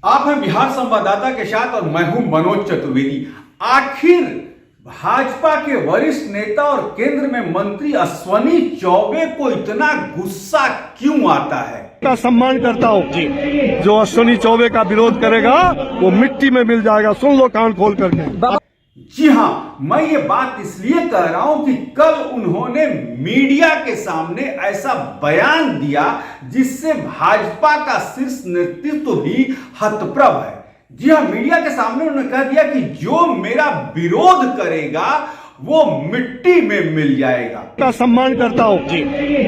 आप हैं बिहार संवाददाता के साथ और मैं हूं मनोज चतुर्वेदी। आखिर भाजपा के वरिष्ठ नेता और केंद्र में मंत्री अश्विनी चौबे को इतना गुस्सा क्यों आता है? का सम्मान करता हूँ। जो अश्विनी चौबे का विरोध करेगा वो मिट्टी में मिल जाएगा। सुन लो कान खोल करके। जी हाँ, मैं ये बात इसलिए कह रहा हूं कि कल उन्होंने मीडिया के सामने ऐसा बयान दिया जिससे भाजपा का शीर्ष नेतृत्व भी हतप्रभ है। जी हाँ, मीडिया के सामने उन्होंने कह दिया कि जो मेरा विरोध करेगा वो मिट्टी में मिल जाएगा। का सम्मान करता हूँ।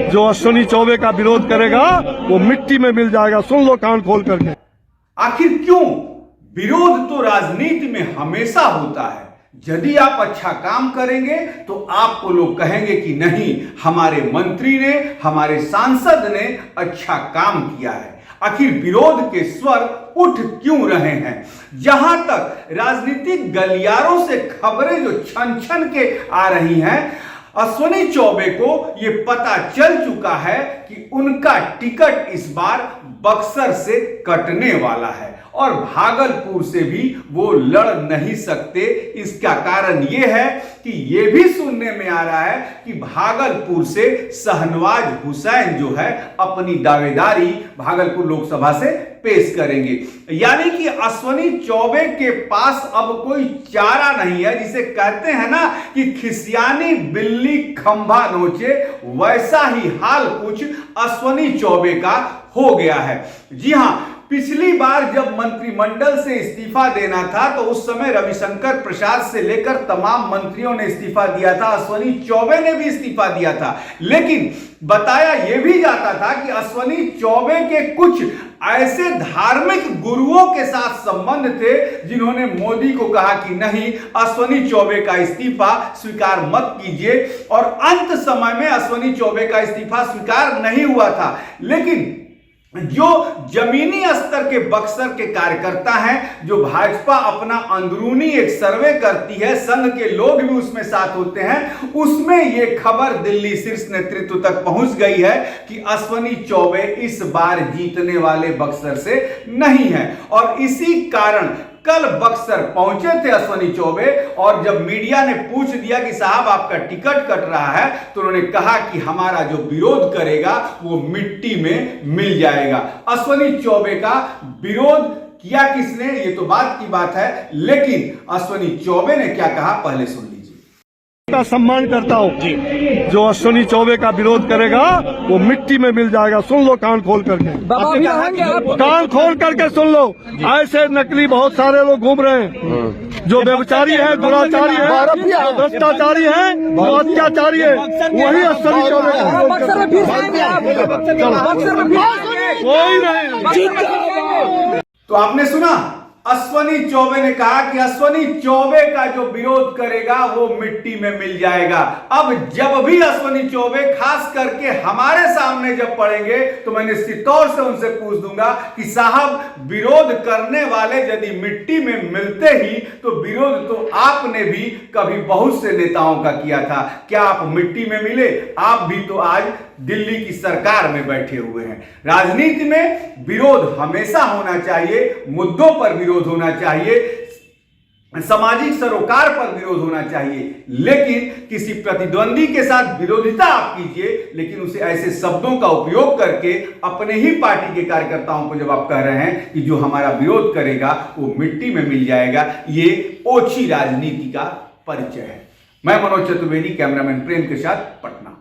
जो अश्विनी चौबे का विरोध करेगा वो मिट्टी में मिल जाएगा। सुन लो कान खोल करके। आखिर क्यों? विरोध तो राजनीति में हमेशा होता है। यदि आप अच्छा काम करेंगे तो आपको लोग कहेंगे कि नहीं, हमारे मंत्री ने, हमारे सांसद ने अच्छा काम किया है। आखिर विरोध के स्वर उठ क्यों रहे हैं? जहां तक राजनीतिक गलियारों से खबरें जो छन छन के आ रही हैं, अश्विनी चौबे को यह पता चल चुका है कि उनका टिकट इस बार बक्सर से कटने वाला है और भागलपुर से भी वो लड़ नहीं सकते। इसका कारण यह है कि यह भी सुनने में आ रहा है कि भागलपुर से शहनवाज हुसैन जो है अपनी दावेदारी भागलपुर लोकसभा से पेश करेंगे। यानी कि अश्विनी चौबे के पास अब कोई चारा नहीं है। जिसे कहते हैं ना कि खिसियानी बिल्ली खंभा नोचे, वैसा ही हाल कुछ अश्विनी चौबे का हो गया है। जी हां, पिछली बार जब मंत्रिमंडल से इस्तीफा देना था तो उस समय रविशंकर प्रसाद से लेकर तमाम मंत्रियों ने इस्तीफा दिया था, अश्विनी चौबे ने भी इस्तीफा दिया था। लेकिन बताया यह भी जाता था कि अश्विनी चौबे के कुछ ऐसे धार्मिक गुरुओं के साथ संबंध थे जिन्होंने मोदी को कहा कि नहीं, अश्विनी चौबे का इस्तीफा स्वीकार मत कीजिए, और अंत समय में अश्विनी चौबे का इस्तीफा स्वीकार नहीं हुआ था। लेकिन जो जमीनी स्तर के बक्सर के कार्यकर्ता हैं, जो भाजपा अपना अंदरूनी एक सर्वे करती है, संघ के लोग भी उसमें साथ होते हैं, उसमें यह खबर दिल्ली शीर्ष नेतृत्व तक पहुंच गई है कि अश्विनी चौबे इस बार जीतने वाले बक्सर से नहीं है। और इसी कारण कल बक्सर पहुंचे थे अश्विनी चौबे, और जब मीडिया ने पूछ दिया कि साहब आपका टिकट कट रहा है, तो उन्होंने कहा कि हमारा जो विरोध करेगा वो मिट्टी में मिल जाएगा। अश्विनी चौबे का विरोध किया किसने, ये तो बात की बात है, लेकिन अश्विनी चौबे ने क्या कहा पहले सुन लीजिए। का सम्मान करता हूँ। जो अश्विनी चौबे का विरोध करेगा वो मिट्टी में मिल जाएगा। सुन लो कान खोल करके। कान खोल करके सुन लो। ऐसे नकली बहुत सारे लोग घूम रहे हैं, जो व्यभिचारी है, दुराचारी है, भ्रष्टाचारी है, जो अत्याचारी है, वही अश्विनी चौबे कोई नहीं। तो आपने सुना, अश्विनी चौबे ने कहा कि अश्विनी चौबे का जो विरोध करेगा वो मिट्टी में मिल जाएगा। अब जब भी अश्विनी चौबे खास करके हमारे सामने जब पड़ेंगे तो मैं निश्चित तौर से उनसे पूछ दूंगा कि साहब, विरोध करने वाले यदि मिट्टी में मिलते ही तो विरोध तो आपने भी कभी बहुत से नेताओं का किया था। क्या आप मिट्टी में मिले? आप भी तो आज दिल्ली की सरकार में बैठे हुए हैं। राजनीति में विरोध हमेशा होना चाहिए, मुद्दों पर विरोध होना चाहिए, सामाजिक सरोकार पर विरोध होना चाहिए, लेकिन किसी प्रतिद्वंदी के साथ विरोधिता आप कीजिए, लेकिन उसे ऐसे शब्दों का उपयोग करके अपने ही पार्टी के कार्यकर्ताओं को जब आप कह रहे हैं कि जो हमारा विरोध करेगा वो मिट्टी में मिल जाएगा, ये ओछी राजनीति का परिचय है। मैं मनोज चतुर्वेदी, कैमरामैन प्रेम के साथ, पटना।